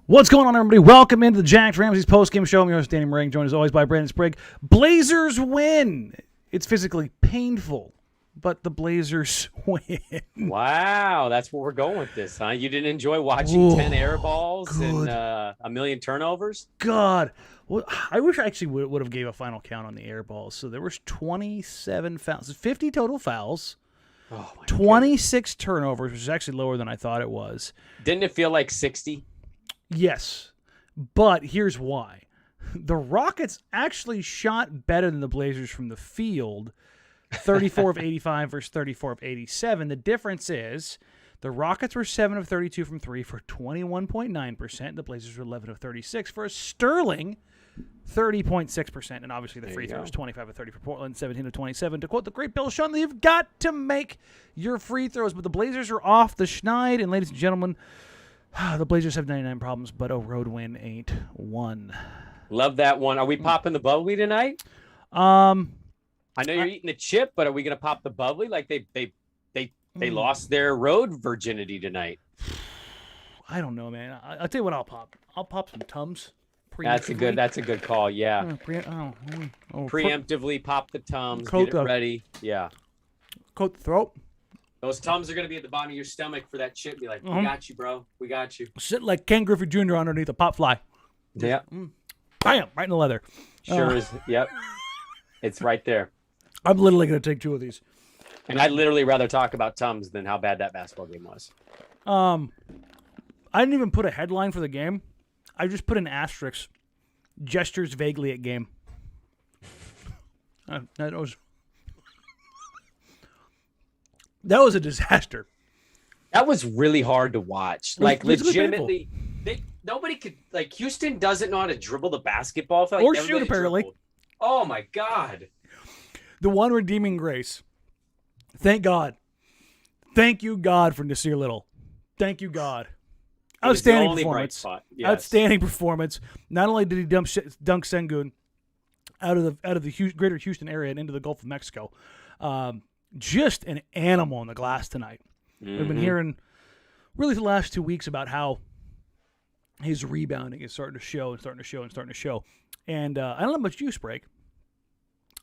What's going on, everybody? Welcome into the Jacked Ramsays post-game show. I'm your host, Danny Marang, joined as always by Brandon Sprague. Blazers win. It's physically painful, but the Blazers win. Wow, that's where we're going with this, huh? You didn't enjoy watching 10 air balls and a million turnovers? God. Well, I wish I actually would have gave a final count on the air balls. So there was 27 fouls, 50 total fouls, 26 turnovers, which is actually lower than I thought it was. Didn't it feel like 60? Yes, but here's why. The Rockets actually shot better than the Blazers from the field, 34 of 85 versus 34 of 87. The difference is the Rockets were 7 of 32 from 3 for 21.9%. The Blazers were 11 of 36 for a sterling 30.6%. And obviously the free throw was 25 of 30 for Portland, 17 of 27. To quote the great Bill Shunley, you've got to make your free throws. But the Blazers are off the schneid. And ladies and gentlemen, the Blazers have 99 problems, but a road win ain't one. Love that one. Are we popping the bubbly tonight? I know you're eating the chip, but are we going to pop the bubbly? Like they lost their road virginity tonight. I don't know, man. I'll tell you what I'll pop. I'll pop some Tums. That's a good call. Yeah. Preemptively pop the Tums. Get it ready. Yeah. Coat the throat. Those Tums are going to be at the bottom of your stomach for that chip. Be like, we got you, bro. We got you. Sit like Ken Griffey Jr. underneath a pop fly. Yeah. Bam! Right in the leather. Sure is. Yep. It's right there. I'm literally going to take 2 of these. And I'd literally rather talk about Tums than how bad that basketball game was. I didn't even put a headline for the game. I just put an asterisk. Gestures vaguely at game. That was a disaster. That was really hard to watch. Like, legitimately, nobody could, like, Houston doesn't know how to dribble the basketball. Like or shoot, apparently. Dribbled. Oh, my God. The one redeeming grace. Thank God. Thank you, God, for Nassir Little. Thank you, God. Outstanding performance. Yes. Outstanding performance. Not only did he dunk Sengun out of the greater Houston area and into the Gulf of Mexico, just an animal on the glass tonight. We've been hearing really the last 2 weeks about how his rebounding is starting to show. And I don't know about you, Sprague.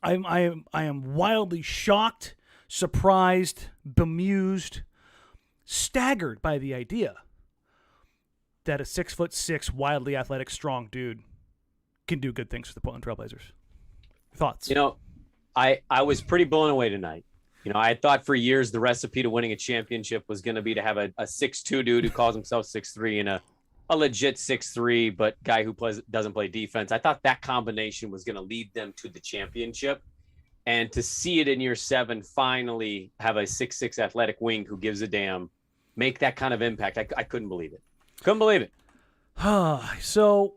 I am wildly shocked, surprised, bemused, staggered by the idea that a 6'6", wildly athletic, strong dude can do good things for the Portland Trailblazers. Thoughts? You know, I was pretty blown away tonight. You know, I thought for years the recipe to winning a championship was going to be to have a 6'2" dude who calls himself 6'3" and a legit 6'3", but guy who doesn't play defense. I thought that combination was going to lead them to the championship. And to see it in year 7, finally have a 6'6" athletic wing who gives a damn, make that kind of impact. I couldn't believe it. Couldn't believe it. So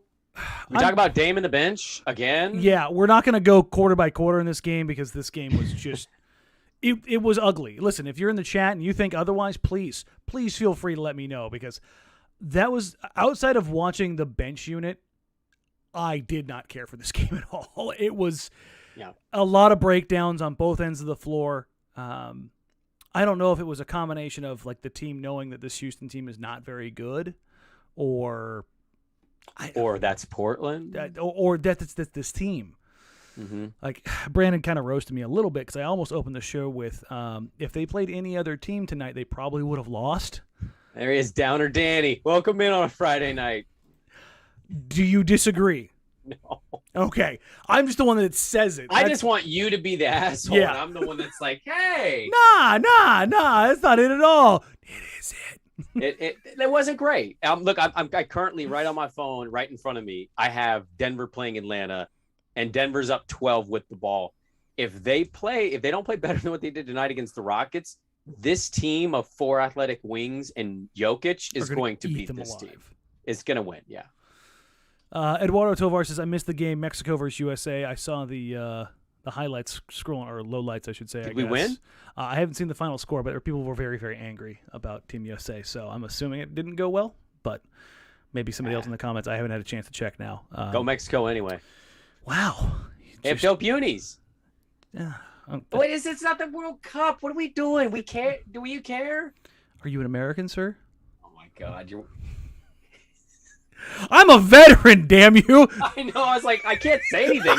we talk about Dame in the bench again. Yeah, we're not going to go quarter by quarter in this game because this game was just it was ugly. Listen, if you're in the chat and you think otherwise, please feel free to let me know, because that was outside of watching the bench unit. I did not care for this game at all. It was a lot of breakdowns on both ends of the floor. I don't know if it was a combination of like the team knowing that this Houston team is not very good, or that's Portland, or that's this team. Like Brandon kind of roasted me a little bit because I almost opened the show with if they played any other team tonight, they probably would have lost. There he is, Downer Danny. Welcome in on a Friday night. Do you disagree? No. Okay. I'm just the one that says it. I just want you to be the asshole. Yeah. And I'm the one that's like, hey. Nah. That's not it at all. It is it. It wasn't great. Look, I currently right on my phone, right in front of me, I have Denver playing Atlanta, and Denver's up 12 with the ball. If they don't play better than what they did tonight against the Rockets, this team of 4 athletic wings and Jokic is going to beat this team. It's going to win, yeah. Eduardo Tovar says, I missed the game, Mexico versus USA. I saw the highlights scrolling, or lowlights, I should say. Did we win? I haven't seen the final score, but people were very, very angry about Team USA, so I'm assuming it didn't go well, but maybe somebody else in the comments. I haven't had a chance to check now. Go Mexico anyway. Wow. They have dope unis. Yeah. Wait, it's not the World Cup. What are we doing? We care. Do you care? Are you an American, sir? Oh my God, you're. I'm a veteran, damn you. I know. I was like, I can't say anything.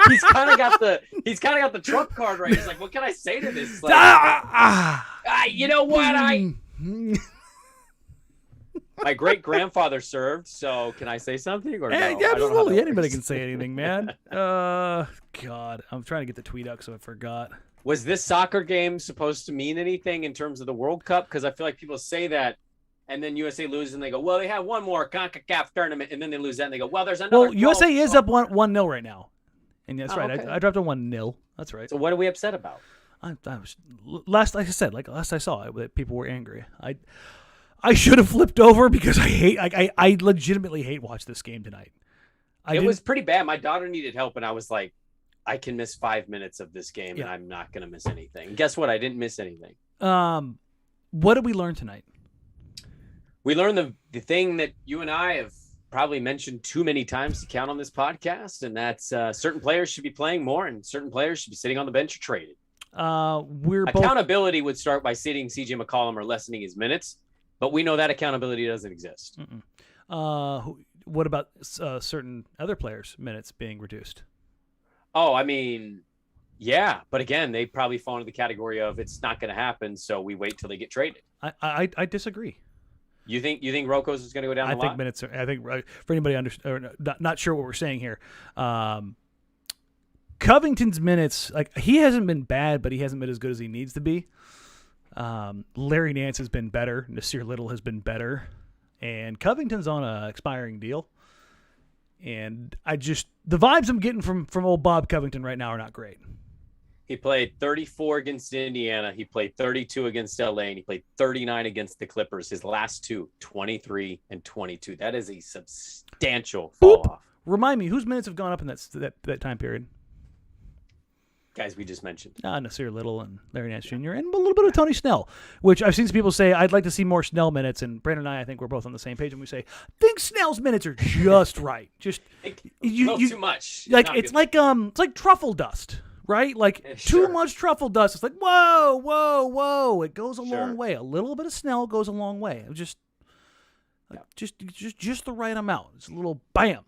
He's kind of got the trump card right. He's like, what can I say to this? Like, you know what? My great grandfather served, so can I say something? Or no? Yeah, absolutely. Anybody can say anything, man. God, I'm trying to get the tweet out because I forgot. Was this soccer game supposed to mean anything in terms of the World Cup? Because I feel like people say that, and then USA loses, and they go, well, they have one more CONCACAF tournament, and then they lose that, and they go, well, there's another. Well, USA is up 1-0 right now. And that's right. Okay. I dropped a 1-0. That's right. So what are we upset about? I was last I saw it, people were angry. I should have flipped over because I legitimately hate watch this game tonight. It was pretty bad. My daughter needed help, and I was like, I can miss 5 minutes of this game, Yeah. and I'm not going to miss anything. Guess what? I didn't miss anything. What did we learn tonight? We learned the thing that you and I have probably mentioned too many times to count on this podcast, and that's certain players should be playing more, and certain players should be sitting on the bench or traded. Accountability would start by sitting CJ McCollum or lessening his minutes, but we know that accountability doesn't exist. What about certain other players' minutes being reduced? Oh, I mean, yeah, but again, they probably fall into the category of it's not going to happen, so we wait till they get traded. I disagree. You think Rocco's is going to go down? I think minutes. I think for anybody not sure what we're saying here. Covington's minutes, like he hasn't been bad, but he hasn't been as good as he needs to be. Larry Nance has been better. Nassir Little has been better, and Covington's on an expiring deal. And the vibes I'm getting from old Bob Covington right now are not great. He played 34 against Indiana. He played 32 against LA, and he played 39 against the Clippers. His last two, 23 and 22. That is a substantial fall off. Remind me, whose minutes have gone up in that time period? Guys we just mentioned. Nassir Little and Larry Nance Jr. and a little bit of Tony Snell, which I've seen some people say, I'd like to see more Snell minutes, and Brandon and I think we're both on the same page, and we say, I think Snell's minutes are just right. Just too much. It's like truffle dust, right? Like too much truffle dust. It's like, whoa. It goes a long way. A little bit of Snell goes a long way. Just the right amount. It's a little bam.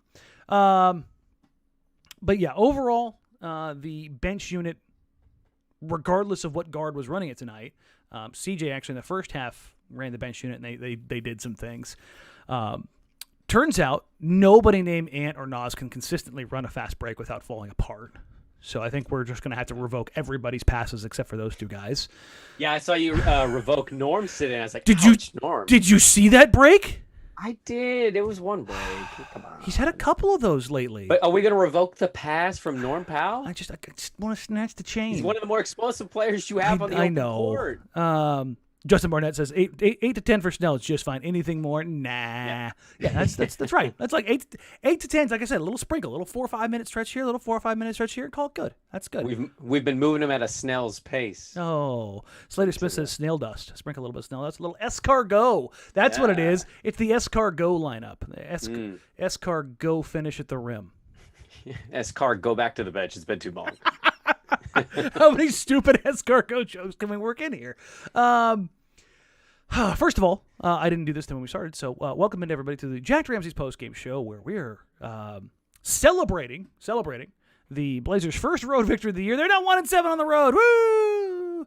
But yeah, overall, the bench unit, regardless of what guard was running it tonight, CJ actually in the first half ran the bench unit, and they did some things. Turns out nobody named Ant or Nas can consistently run a fast break without falling apart. So I think we're just going to have to revoke everybody's passes except for those two guys. Yeah, I saw you revoke Norm's sit-in. I was like, Norm? Did you see that break? I did. It was one break. Come on. He's had a couple of those lately. But are we going to revoke the pass from Norm Powell? I just want to snatch the chain. He's one of the more explosive players you have on the open court. Justin Barnett says 8 to 10 for Snell is just fine. Anything more? Nah. Yeah, that's right. That's like 8 to 10. Like I said, a little sprinkle, a little 4 or 5 minute stretch here, a little 4 or 5 minute stretch here, and call it good. That's good. We've been moving him at a Snell's pace. Oh, Slater Smith says snail dust. Sprinkle a little bit of Snell. That's a little escargot. That's what it is. It's the escargot lineup. The escargot finish at the rim. Escar, go back to the bench. It's been too long. How many stupid escargot jokes can we work in here? First of all, I didn't do this when we started, so welcome into everybody to the Jacked Ramsays post-game show where we're celebrating the Blazers' first road victory of the year. They're now 1-7 on the road. Woo!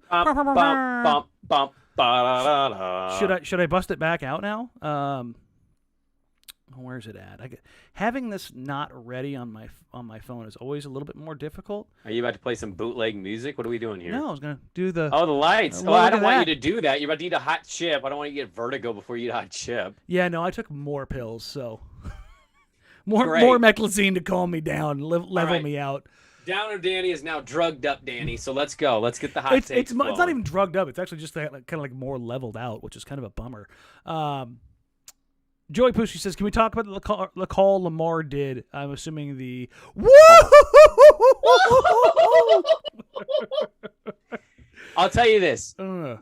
Should I bust it back out now? Where's it at? Having this not ready on my phone is always a little bit more difficult. Are you about to play some bootleg music? What are we doing here? No, I was going to do the... Oh, the lights. I don't want you to do that. You're about to eat a hot chip. I don't want you to get vertigo before you eat a hot chip. Yeah, no, I took more pills, so... more meclizine to calm me down, level me out. Downer Danny is now drugged up Danny, so let's go. Let's get the hot takes It's not even drugged up. It's actually just kind of like more leveled out, which is kind of a bummer. Joey Pushy says, can we talk about the call Lamar did? I'm assuming the woo. I'll tell you this.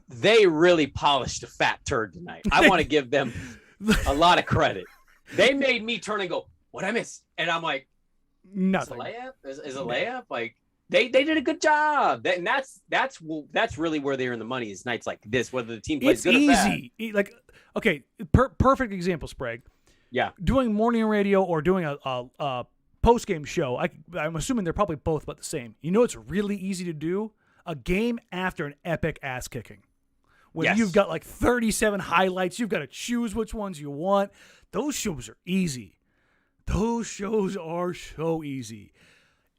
They really polished a fat turd tonight. I want to give them a lot of credit. They made me turn and go, what'd I miss? And I'm like, nothing. Is a layup? Is a layup? Like, they did a good job. And that's really where they're in the money is nights like this, whether the team plays good or bad. It's easy. Like, okay, perfect example, Sprague. Yeah. Doing morning radio or doing a post-game show, I'm assuming they're probably both about the same. You know it's really easy to do? A game after an epic ass-kicking. When you've got like 37 highlights, you've got to choose which ones you want. Those shows are easy. Those shows are so easy.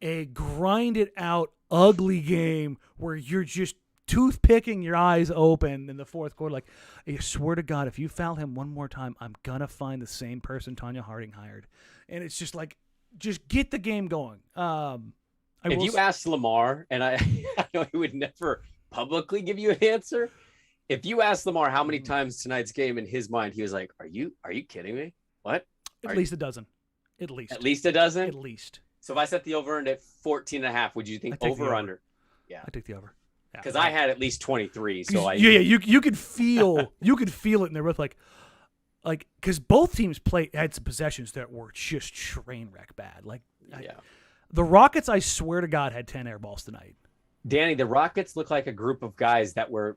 A grinded-out, ugly game where you're just toothpicking your eyes open in the fourth quarter. Like, I swear to God, if you foul him one more time, I'm going to find the same person Tanya Harding hired. And it's just like, just get the game going. If you asked Lamar, and I know he would never publicly give you an answer. If you asked Lamar how many times tonight's game in his mind, he was like, are you kidding me? What? At least a dozen. At least. At least a dozen? At least. So if I set the over at 14.5, would you think over or under? Yeah. I take the over. Because I had at least 23. So you could feel it, and they're both like because both teams had some possessions that were just train wreck bad. The Rockets, I swear to God, had 10 air balls tonight. Danny, the Rockets look like a group of guys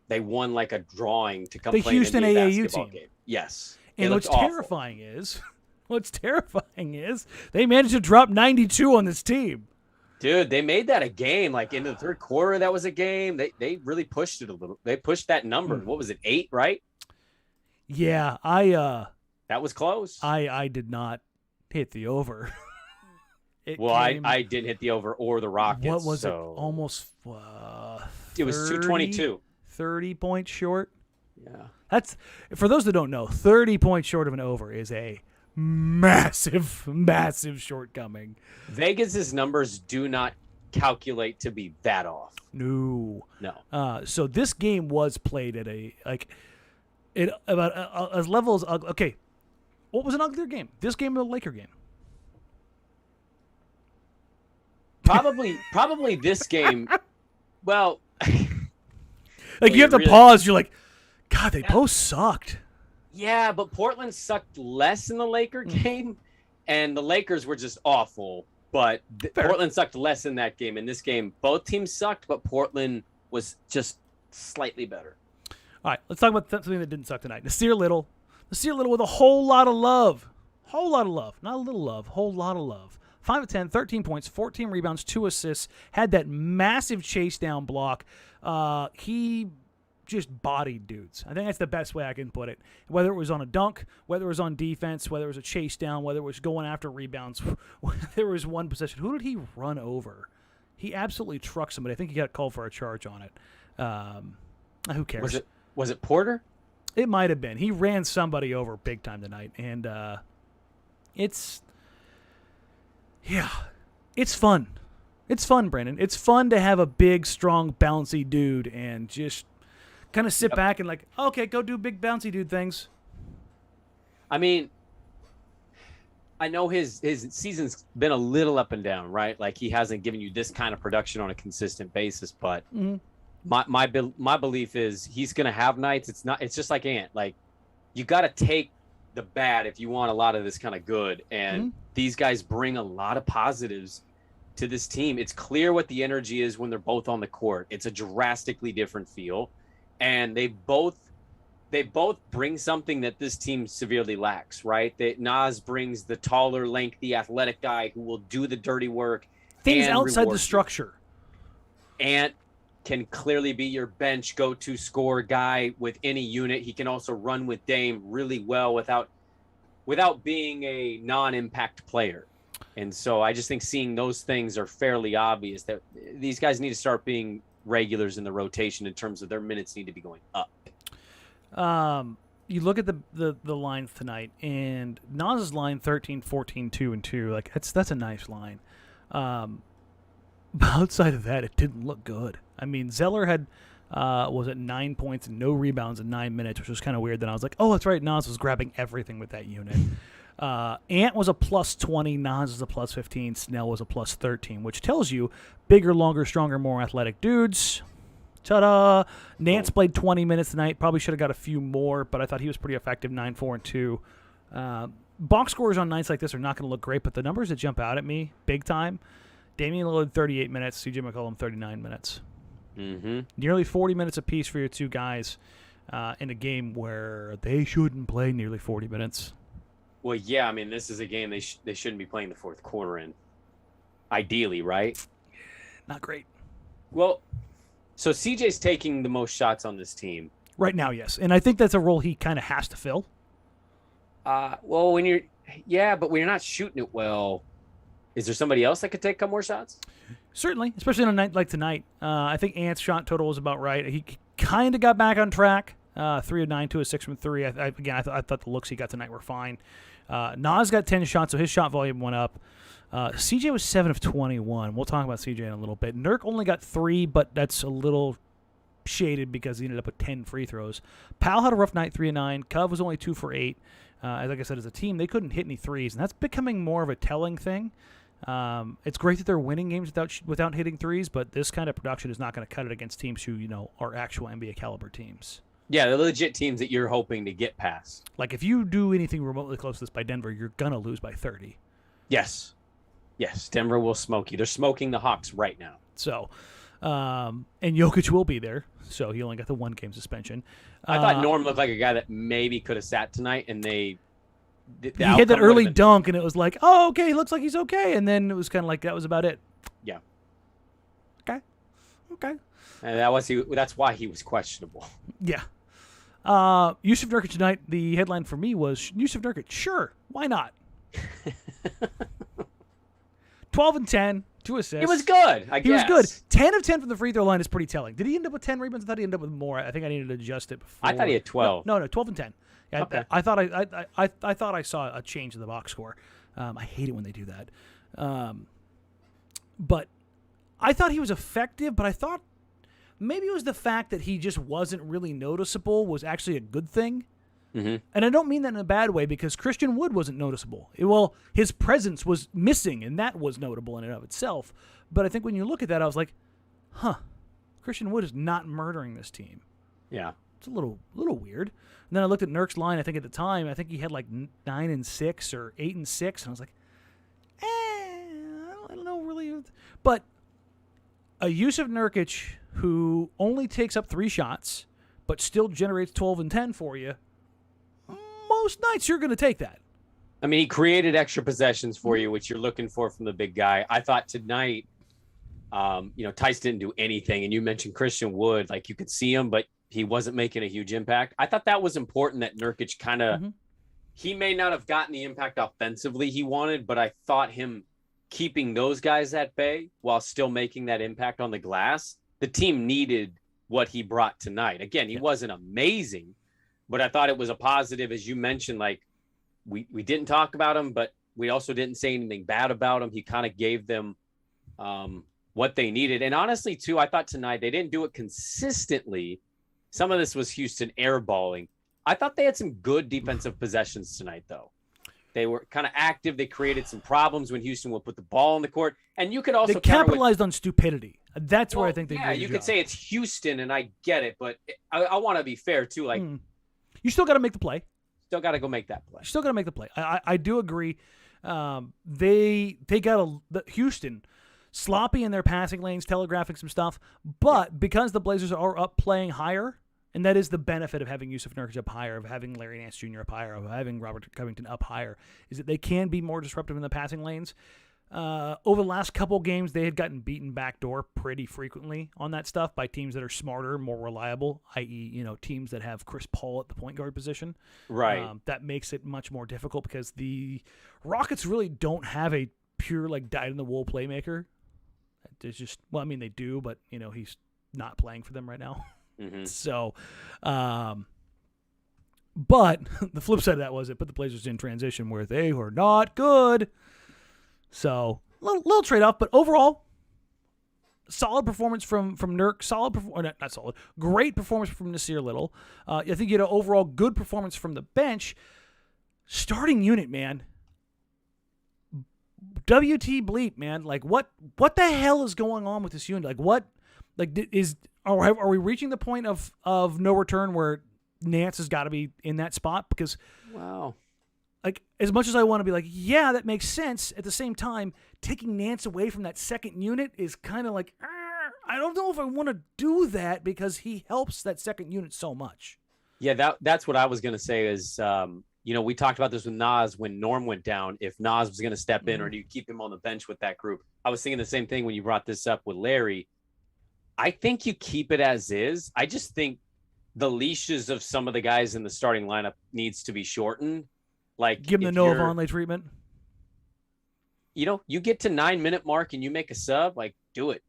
they won like a drawing to come play Houston in the AAU basketball team. Game. Yes. And what's terrifying is they managed to drop 92 on this team. Dude, they made that a game. Like into the third quarter, that was a game. They really pushed it a little. They pushed that number. What was it, 8, right? Yeah, that was close. I did not hit the over. I didn't hit the over or the Rockets. What was it? Almost 30, it was 222. 30 points short. Yeah. That's, for those that don't know, 30 points short of an over is a massive, massive shortcoming. Vegas's numbers do not calculate to be that off. No. So this game was played at about as level as ugly. Okay, what was an uglier game? This game or the Laker game? Probably this game. Well, you have to pause. You're like, God, they both sucked. Yeah, but Portland sucked less in the Laker game, and the Lakers were just awful. But Portland sucked less in that game. In this game, both teams sucked, but Portland was just slightly better. All right, let's talk about something that didn't suck tonight. Nassir Little with a whole lot of love. Not a little love, whole lot of love. 5 of 10, 13 points, 14 rebounds, 2 assists, had that massive chase down block. He just bodied dudes. I think that's the best way I can put it. Whether it was on a dunk, whether it was on defense, whether it was a chase down, whether it was going after rebounds, there was one possession. Who did he run over? He absolutely trucked somebody. I think he got called for a charge on it. Who cares? Was it Porter? It might have been. He ran somebody over big time tonight, and it's fun. It's fun, Brandon. It's fun to have a big, strong, bouncy dude and just kind of sit back and okay, go do big, bouncy dude things. I mean, I know his season's been a little up and down, right? Like he hasn't given you this kind of production on a consistent basis, but my belief is he's going to have nights. It's just like Ant. Like you got to take the bad if you want a lot of this kind of good. And these guys bring a lot of positives to this team. It's clear what the energy is when they're both on the court. It's a drastically different feel. And they both bring something that this team severely lacks, right? Nas brings the taller, lengthy, athletic guy who will do the dirty work. Things outside the structure. Ant can clearly be your bench go-to score guy with any unit. He can also run with Dame really well without being a non-impact player. And so I just think seeing those things are fairly obvious that these guys need to start being regulars in the rotation in terms of their minutes need to be going up. You look at the lines tonight, and Nas's line 13, 14, 2, and 2. That's a nice line. But outside of that, it didn't look good. I mean, Zeller had was at 9 points and no rebounds in 9 minutes, which was kind of weird. Then I was like, oh, that's right. Nas was grabbing everything with that unit. Ant was a plus 20. Nas was a plus 15. Snell was a plus 13, which tells you bigger, longer, stronger, more athletic dudes. Ta-da! Nance played 20 minutes tonight. Probably should have got a few more, but I thought he was pretty effective, 9, 4, and 2. Box scores on nights like this are not going to look great, but the numbers that jump out at me big time, Damian Lillard 38 minutes, CJ McCollum 39 minutes. Nearly 40 minutes apiece for your two guys in a game where they shouldn't play nearly 40 minutes. Well, yeah, I mean, this is a game they shouldn't be playing the fourth quarter in, ideally, right? Not great. Well, so CJ's taking the most shots on this team. Right now, yes. And I think that's a role he kind of has to fill. Well, but when you're not shooting it well, is there somebody else that could take a couple more shots? Certainly, especially on a night like tonight. I think Ant's shot total was about right. He kind of got back on track. 3 of 9, 2 of 6 from 3. I thought the looks he got tonight were fine. Nas got 10 shots, so his shot volume went up. CJ was 7 of 21. We'll talk about CJ in a little bit. Nurk only got 3, but that's a little shaded because he ended up with 10 free throws. Powell had a rough night, 3 of 9. Cove was only 2 for 8. Like I said, as a team, they couldn't hit any threes, and that's becoming more of a telling thing. It's great that they're winning games without hitting threes, but this kind of production is not going to cut it against teams who are actual NBA caliber teams. Yeah, the legit teams that you're hoping to get past. Like if you do anything remotely close to this by Denver, you're gonna lose by 30. Yes, Denver will smoke you. They're smoking the Hawks right now. So, and Jokic will be there, so he only got the 1-game suspension. I thought Norm looked like a guy that maybe could have sat tonight, and he had that early dunk, and it was like, oh, okay, looks like he's okay, and then it was kind of like that was about it. Yeah. Okay. And that's why he was questionable. Yeah. Jusuf Nurkic tonight, the headline for me was Jusuf Nurkic, sure, why not? 12 and 10, 2 assists. He was good, I guess. He was good. 10 of 10 from the free throw line is pretty telling. Did he end up with 10 rebounds? I thought he ended up with more. I think I needed to adjust it before. I thought he had 12. No, 12 and 10. Yeah, okay. I thought I thought I saw a change in the box score. I hate it when they do that. But I thought he was effective, but I thought maybe it was the fact that he just wasn't really noticeable was actually a good thing. Mm-hmm. And I don't mean that in a bad way because Christian Wood wasn't noticeable. Well, his presence was missing, and that was notable in and of itself. But I think when you look at that, I was like, Christian Wood is not murdering this team. Yeah. It's a little weird. And then I looked at Nurk's line. I think at the time, I think he had like 9 and 6 or 8 and 6, and I was like, I don't know really. But a Jusuf Nurkic who only takes up 3 shots, but still generates 12 and 10 for you. Most nights you're going to take that. I mean, he created extra possessions for you, which you're looking for from the big guy. I thought tonight, Tice didn't do anything, and you mentioned Christian Wood. Like you could see him, but he wasn't making a huge impact. I thought that was important that Nurkic kind of, he may not have gotten the impact offensively he wanted, but I thought him keeping those guys at bay while still making that impact on the glass. The team needed what he brought tonight. Again, he wasn't amazing, but I thought it was a positive, as you mentioned. Like we didn't talk about him, but we also didn't say anything bad about him. He kind of gave them what they needed. And honestly, too, I thought tonight they didn't do it consistently. Some of this was Houston airballing. I thought they had some good defensive possessions tonight, though. They were kind of active. They created some problems when Houston would put the ball on the court. And you could also they capitalized on stupidity. That's where I think they did. Yeah, you could say it's Houston, and I get it, but I want to be fair too. Like, you still got to make the play. Still got to go make that play. Still got to make the play. I do agree. They got Houston sloppy in their passing lanes, telegraphing some stuff. But because the Blazers are up playing higher, and that is the benefit of having Jusuf Nurkic up higher, of having Larry Nance Jr. up higher, of having Robert Covington up higher, is that they can be more disruptive in the passing lanes. Over the last couple games, they had gotten beaten backdoor pretty frequently on that stuff by teams that are smarter, more reliable, i.e., teams that have Chris Paul at the point guard position. Right. That makes it much more difficult because the Rockets really don't have a pure, dyed-in-the-wool playmaker. It's just, they do, but, he's not playing for them right now. Mm-hmm. So, but the flip side of that was it put the Blazers in transition where they were not good. So, little trade-off, but overall, solid performance from Nurk. Not solid. Great performance from Nassir Little. I think you had an overall good performance from the bench. Starting unit, man. WT bleep, man. What the hell is going on with this unit? Are we reaching the point of no return where Nance has got to be in that spot? Because, wow. As much as I want to be yeah, that makes sense, at the same time, taking Nance away from that second unit is kind of I don't know if I want to do that because he helps that second unit so much. Yeah, that's what I was going to say is, we talked about this with Nas when Norm went down. If Nas was going to step in, or do you keep him on the bench with that group? I was thinking the same thing when you brought this up with Larry. I think you keep it as is. I just think the leashes of some of the guys in the starting lineup needs to be shortened. Like, give them the Noah Vonleh treatment. You get to 9-minute mark and you make a sub, like, do it.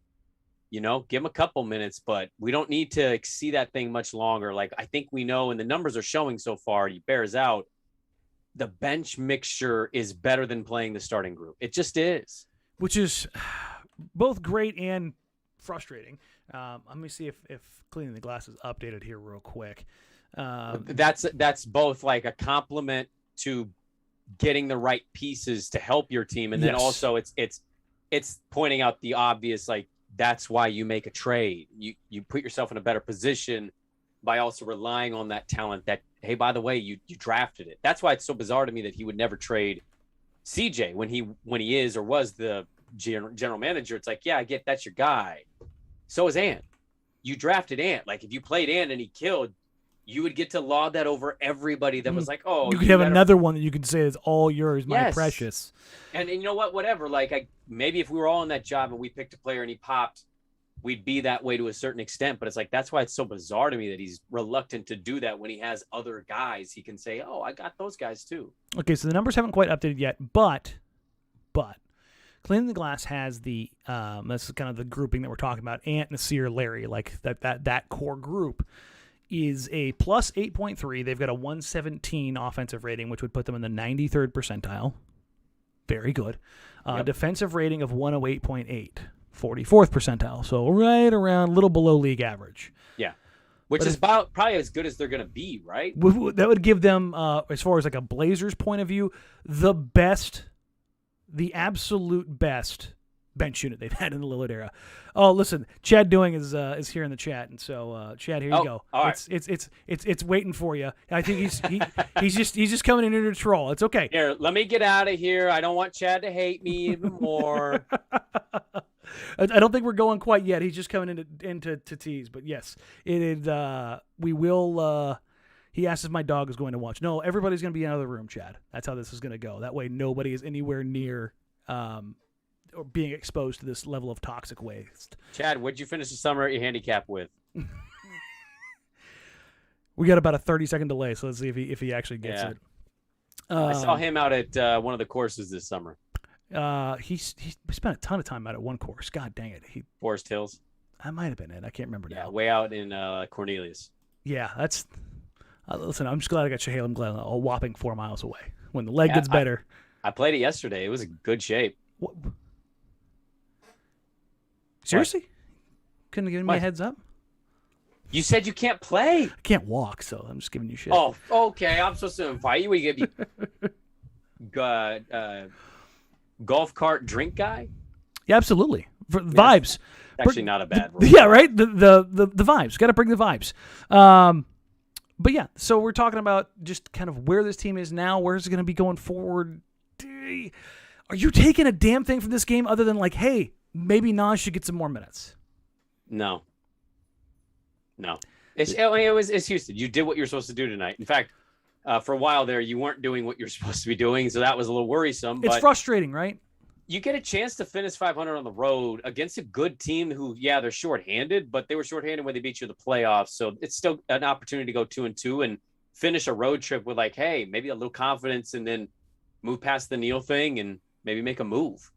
Give them a couple minutes, but we don't need to see that thing much longer. Like, I think we know, and the numbers are showing so far, he bears out, the bench mixture is better than playing the starting group. It just is. Which is both great and frustrating. Let me see if Cleaning the Glass is updated here real quick. That's both like a compliment to getting the right pieces to help your team, and then also it's pointing out the obvious, like, that's why you make a trade. You put yourself in a better position by also relying on that talent that, hey, by the way, you drafted it. That's why it's so bizarre to me that he would never trade CJ when he is or was the general manager. It's like, yeah, I get that's your guy. So is Ant. You drafted Ant. Like, if you played Ant and he killed, you would get to laud that over everybody that was like, oh, you could have another one that you could say is all yours, my precious. And you know what? Whatever. Like, maybe if we were all in that job and we picked a player and he popped, we'd be that way to a certain extent. But it's like, that's why it's so bizarre to me that he's reluctant to do that when he has other guys. He can say, oh, I got those guys too. Okay, so the numbers haven't quite updated yet, but Cleaning the Glass has the that's kind of the grouping that we're talking about. Ant, Nassir, Larry, like that core group is a plus 8.3. They've got a 117 offensive rating, which would put them in the 93rd percentile. Very good. Defensive rating of 108.8, 44th percentile. So right around, a little below league average. Yeah. Which is about probably as good as they're going to be, right? That would give them, as far as like a Blazers point of view, the absolute best bench unit they've had in the Lillard era. Oh, listen, Chad Doing is here in the chat, and so Chad, here you go. All right. It's waiting for you. I think he's just coming in to troll. It's okay. Here, let me get out of here. I don't want Chad to hate me even more. I don't think we're going quite yet. He's just coming into tease, but yes, it is. We will. He asked if my dog is going to watch. No, everybody's going to be in another room, Chad. That's how this is going to go. That way, nobody is anywhere near or being exposed to this level of toxic waste. Chad, what'd you finish the summer at your handicap with? We got about a 30-second delay, so let's see if he actually gets it. I saw him out at one of the courses this summer. He spent a ton of time out at one course. God dang it. Forest Hills. I might have been it. I can't remember now. Way out in Cornelius. Yeah, that's. Listen, I'm just glad I got Shahal Glen a whopping 4 miles away. When the leg gets better. I played it yesterday. It was in good shape. What? Seriously? What? Couldn't have given me a heads up? You said you can't play. I can't walk, so I'm just giving you shit. Oh, okay. I'm supposed to invite you. You get me golf cart drink guy? Yeah, absolutely. For vibes. Actually, not a bad word. Yeah, right? The vibes. Got to bring the vibes. But yeah, so we're talking about just kind of where this team is now, where's it going to be going forward. Are you taking a damn thing from this game other than like, hey, maybe Nas should get some more minutes? No. It's Houston. You did what you're supposed to do tonight. In fact, for a while there, you weren't doing what you're supposed to be doing, so that was a little worrisome. It's frustrating, right? You get a chance to finish 500 on the road against a good team who, they're shorthanded, but they were shorthanded when they beat you in the playoffs. So it's still an opportunity to go 2-2 and finish a road trip with like, hey, maybe a little confidence and then move past the Neal thing and maybe make a move.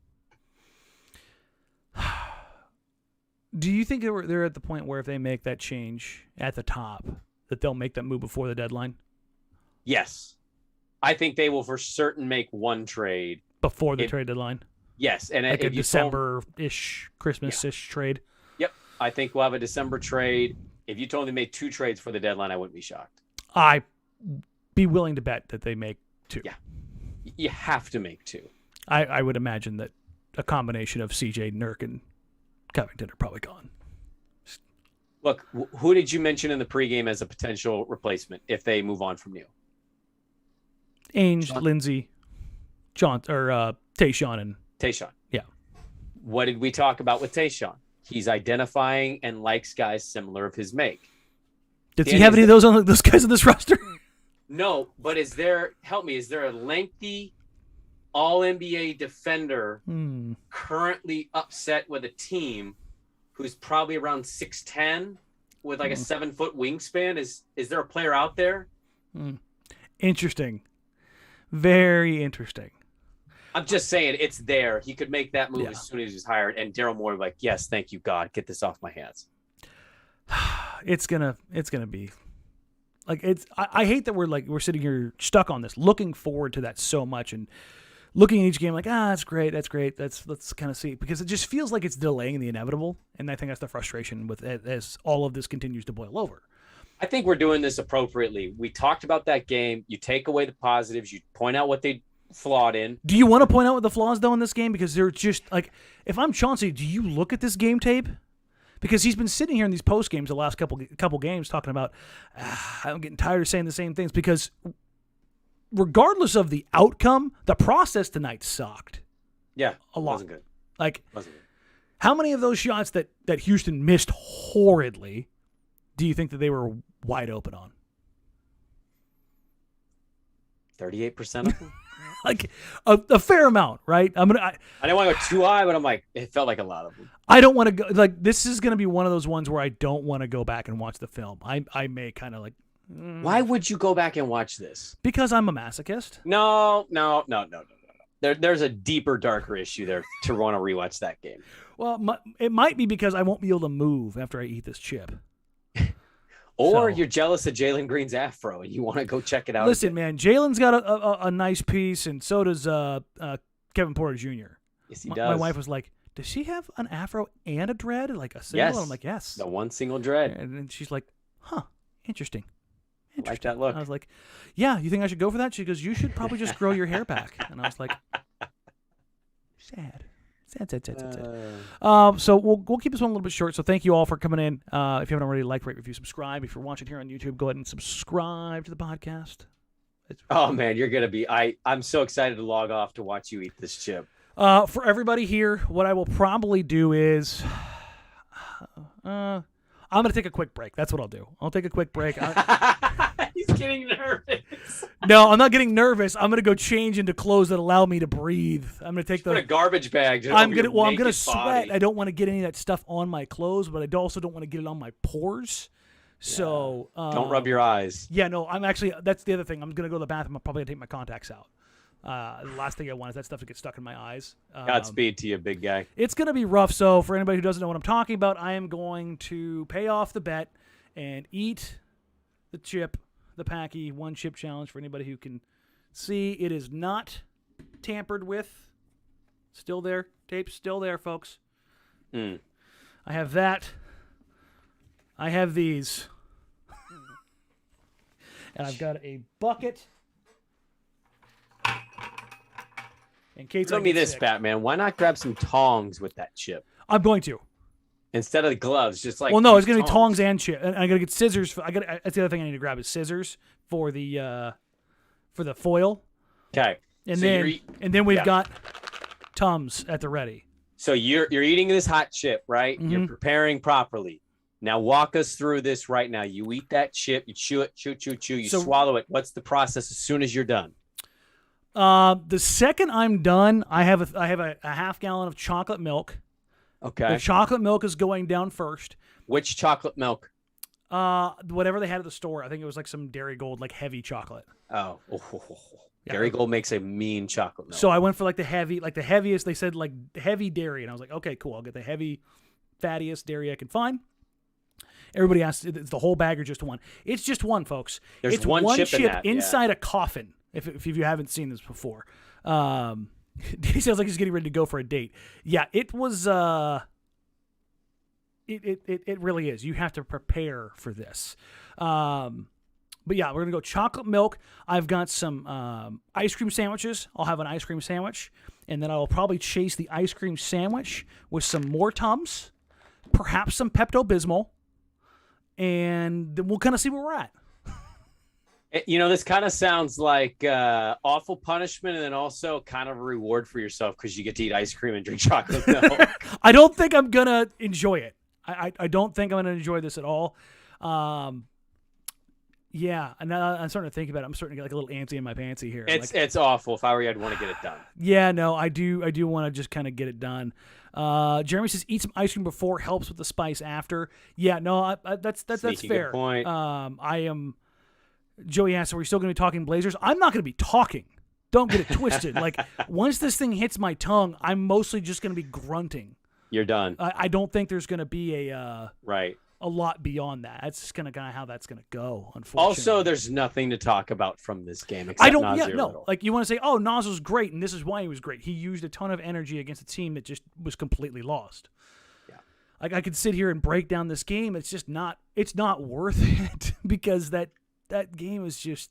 Do you think they're at the point where if they make that change at the top, that they'll make that move before the deadline? Yes. I think they will for certain make one trade. Before the trade deadline? Yes. And like a December-ish, Christmas-ish trade? Yep. I think we'll have a December trade. If you told me they made 2 trades for the deadline, I wouldn't be shocked. I'd be willing to bet that they make 2. Yeah. You have to make 2. I would imagine that a combination of CJ, Nurk, and Covington are probably gone. Look, who did you mention in the pregame as a potential replacement if they move on from Neal? Ainge, Lindsey, Tayshaun and Tayshaun. Yeah. What did we talk about with Tayshaun? He's identifying and likes guys similar of his make. Does he have any of those guys on this roster? No, but help me, is there a lengthy all-NBA defender currently upset with a team who's probably around 6'10" with like a 7-foot wingspan? Is there a player out there? Interesting. Very interesting. I'm just saying it's there. He could make that move as soon as he's hired. And Daryl Morey like, yes, thank you, God. Get this off my hands. It's gonna be like I hate that we're sitting here stuck on this, looking forward to that so much and looking at each game like, that's great. Let's kind of see, because it just feels like it's delaying the inevitable. And I think that's the frustration with it as all of this continues to boil over. I think we're doing this appropriately. We talked about that game. You take away the positives. You point out what they flawed in. Do you want to point out what the flaws, though, in this game? Because they're just, like, if I'm Chauncey, do you look at this game tape? Because he's been sitting here in these post games the last couple games talking about, I'm getting tired of saying the same things, because regardless of the outcome, the process tonight sucked. Yeah, a lot. Wasn't good. Like, wasn't good. How many of those shots that Houston missed horridly do you think that they were wide open on? 38% of them. Like a fair amount, right? I didn't want to go too high, but I'm like, it felt like a lot of them. I don't want to go, like, this is going to be one of those ones where I don't want to go back and watch the film. I may kind of like. Why would you go back and watch this? Because I'm a masochist. No. There's a deeper, darker issue there to want to rewatch that game. Well, it might be because I won't be able to move after I eat this chip. Or you're jealous of Jalen Green's afro and you want to go check it out. Listen, man, Jalen's got a nice piece, and so does Kevin Porter Jr. Yes, he does. My wife was like, does she have an afro and a dread? Like a single? Yes. And I'm like, yes. The one single dread. And then she's like, huh, interesting. I like that look. I was like, yeah, you think I should go for that? She goes, you should probably just grow your hair back. And I was like, sad. So we'll keep this one a little bit short. So thank you all for coming in. If you haven't already, like, rate, review, subscribe. If you're watching here on YouTube, go ahead and subscribe to the podcast. Oh man, you're gonna be. I'm so excited to log off to watch you eat this chip. For everybody here, what I will probably do is, I'm gonna take a quick break. That's what I'll do. I'll take a quick break. He's getting nervous. No, I'm not getting nervous. I'm gonna go change into clothes that allow me to breathe. I'm gonna take put a garbage bag. I'm gonna sweat. Body. I don't want to get any of that stuff on my clothes, but I also don't want to get it on my pores. Yeah. So don't rub your eyes. Yeah, no. I'm actually. That's the other thing. I'm gonna go to the bathroom. I'm probably gonna take my contacts out. The last thing I want is that stuff to get stuck in my eyes. Godspeed to you, big guy. It's gonna be rough. So for anybody who doesn't know what I'm talking about, I am going to pay off the bet and eat the chip. The Packy one chip challenge for anybody who can see. It is not tampered with. Still there. Tape's still there, folks. I have that. I have these. And I've got a bucket. In case Tell me this, Batman. Why not grab some tongs with that chip? I'm going to. Instead of the gloves, just like. Well, no, it's going to be tongs and chip. And I got to get scissors. That's the other thing I need to grab is scissors for the foil. Okay. And then we've got Tums at the ready. So you're eating this hot chip, right? Mm-hmm. You're preparing properly. Now walk us through this right now. You eat that chip, you chew it, chew. You swallow it. What's the process as soon as you're done? The second I'm done, I have a half gallon of chocolate milk. Okay. The chocolate milk is going down first. Which chocolate milk? Whatever they had at the store. I think it was like some Dairy Gold, like heavy chocolate. Oh. Dairy Gold makes a mean chocolate milk. So I went for like the heaviest. They said like heavy dairy, and I was like, okay, cool. I'll get the heavy, fattiest dairy I can find. Everybody asked, it's the whole bag or just one? It's just one, folks. There's one chip in that, inside a coffin. If you haven't seen this before. He sounds like he's getting ready to go for a date. Yeah, it was. It really is. You have to prepare for this. But yeah, we're gonna go chocolate milk. I've got some ice cream sandwiches. I'll have an ice cream sandwich, and then I will probably chase the ice cream sandwich with some more Tums, perhaps some Pepto-Bismol, and then we'll kind of see where we're at. You know, this kind of sounds like awful punishment and then also kind of a reward for yourself because you get to eat ice cream and drink chocolate milk. I don't think I'm going to enjoy it. I don't think I'm going to enjoy this at all. Yeah, and now I'm starting to think about it. I'm starting to get like a little antsy in my pantsy here. It's awful. If I were you, I'd want to get it done. Yeah, no, I do want to just kind of get it done. Jeremy says eat some ice cream before, helps with the spice after. Yeah, no, that's Sneaky fair. good point. I am. Joey asked, "Are we still going to be talking Blazers?" I'm not going to be talking. Don't get it twisted. Like once this thing hits my tongue, I'm mostly just going to be grunting. You're done. I don't think there's going to be right. a lot beyond that. That's just kind of how that's going to go. Unfortunately. Also, there's nothing to talk about from this game. Except Nassir Little. Like you want to say, oh, Nas was great, and this is why he was great. He used a ton of energy against a team that just was completely lost. Yeah. Like I could sit here and break down this game. It's just not. It's not worth it because that game is just.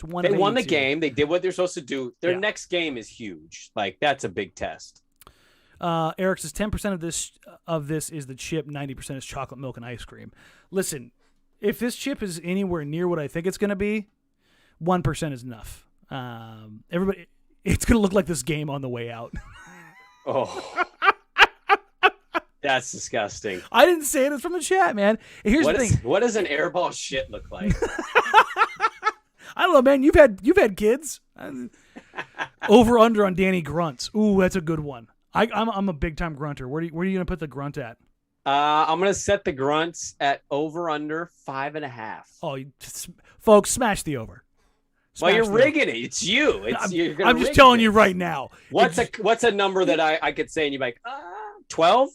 They won the game. They did what they're supposed to do. Their next game is huge. Like that's a big test. Eric says 10% of this is the chip, 90% is chocolate milk and ice cream. Listen, if this chip is anywhere near what I think it's going to be, 1% is enough. Everybody, it's going to look like this game on the way out. Oh, that's disgusting. I didn't say it. It's from the chat, man. Here's the thing. What does an airball shit look like? I don't know, man. You've had kids. Over under on Danny grunts. Ooh, that's a good one. I'm a big time grunter. Where are you gonna put the grunt at? I'm gonna set the grunts at over under 5.5. Oh, folks, smash the over. Well, you're rigging it. It's you. I'm just telling you right now. What's a number that I could say and you'd be like 12?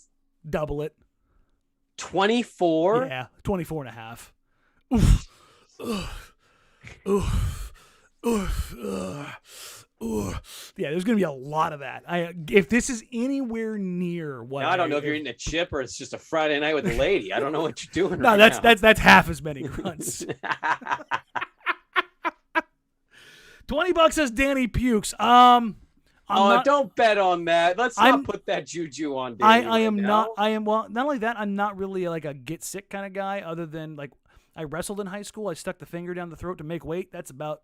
Double it. 24? Yeah, 24.5. Oof. Oof. Oof. Yeah, there's going to be a lot of that. If this is anywhere near what now, I don't know if you're eating a chip or it's just a Friday night with a lady. I don't know what you're doing. No, that's half as many grunts. $20 says Danny pukes. Don't bet on that. Let's not put that juju on Danny. I am not. Well, not only that, I'm not really like a get sick kind of guy. Other than like I wrestled in high school. I stuck the finger down the throat to make weight. That's about.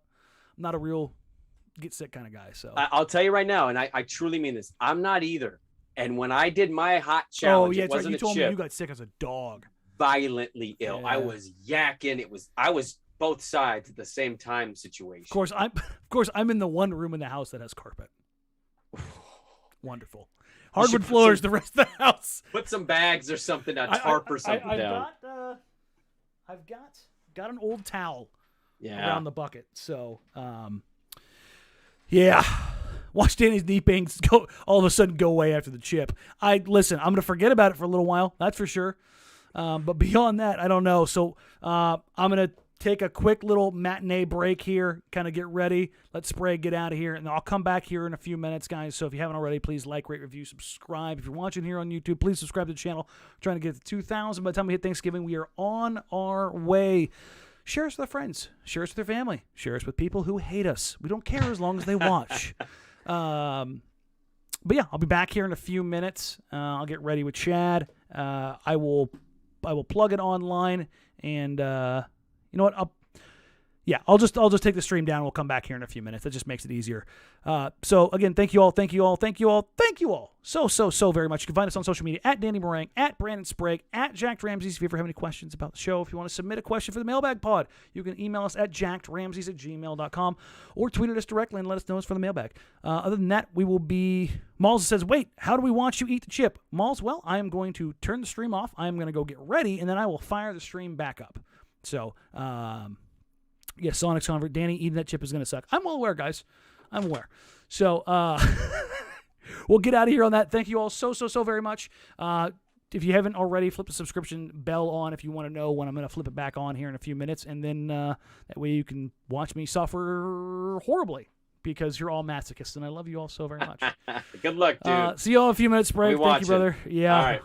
I'm not a real get sick kind of guy. So I'll tell you right now, and I truly mean this. I'm not either. And when I did my hot challenge, it wasn't right. You told me chip. You got sick as a dog. Violently ill. Yeah. I was yakking. I was both sides at the same time situation. Of course, I'm in the one room in the house that has carpet. Wonderful. Hardwood floors. The rest of the house. Put some bags or something, a tarp or something down. I've got an old towel. Yeah. Around the bucket. So, yeah. Watch Danny's knee pains go all of a sudden go away after the chip. I'm going to forget about it for a little while. That's for sure. But beyond that, I don't know. So, I'm going to take a quick little matinee break here, kind of get ready. Let Sprague get out of here, and I'll come back here in a few minutes, guys. So if you haven't already, please like, rate, review, subscribe. If you're watching here on YouTube, please subscribe to the channel. We're trying to get to 2,000. By the time we hit Thanksgiving, we are on our way. Share us with our friends. Share us with your family. Share us with people who hate us. We don't care as long as they watch. But yeah, I'll be back here in a few minutes. I'll get ready with Chad. I will plug it online, and you know what? I'll just take the stream down. We'll come back here in a few minutes. That just makes it easier. So again, thank you all so very much. You can find us on social media at Danny Marang, at Brandon Sprague, at Jacked Ramsays. If you ever have any questions about the show, if you want to submit a question for the mailbag pod, you can email us at jackedramsays@gmail.com or tweet at us directly and let us know it's for the mailbag. Other than that, we will be. Malls says, wait, how do we watch you eat the chip? Malls, well, I am going to turn the stream off. I am going to go get ready, and then I will fire the stream back up. So, yeah, Sonic's convert. Danny eating that chip is going to suck. I'm well aware, guys. I'm aware. So, we'll get out of here on that. Thank you all so very much. If you haven't already, flip the subscription bell on if you want to know when I'm going to flip it back on here in a few minutes. And then that way you can watch me suffer horribly because you're all masochists. And I love you all so very much. Good luck, dude. See you all in a few minutes, Sprague. Thank you, brother. Yeah. All right.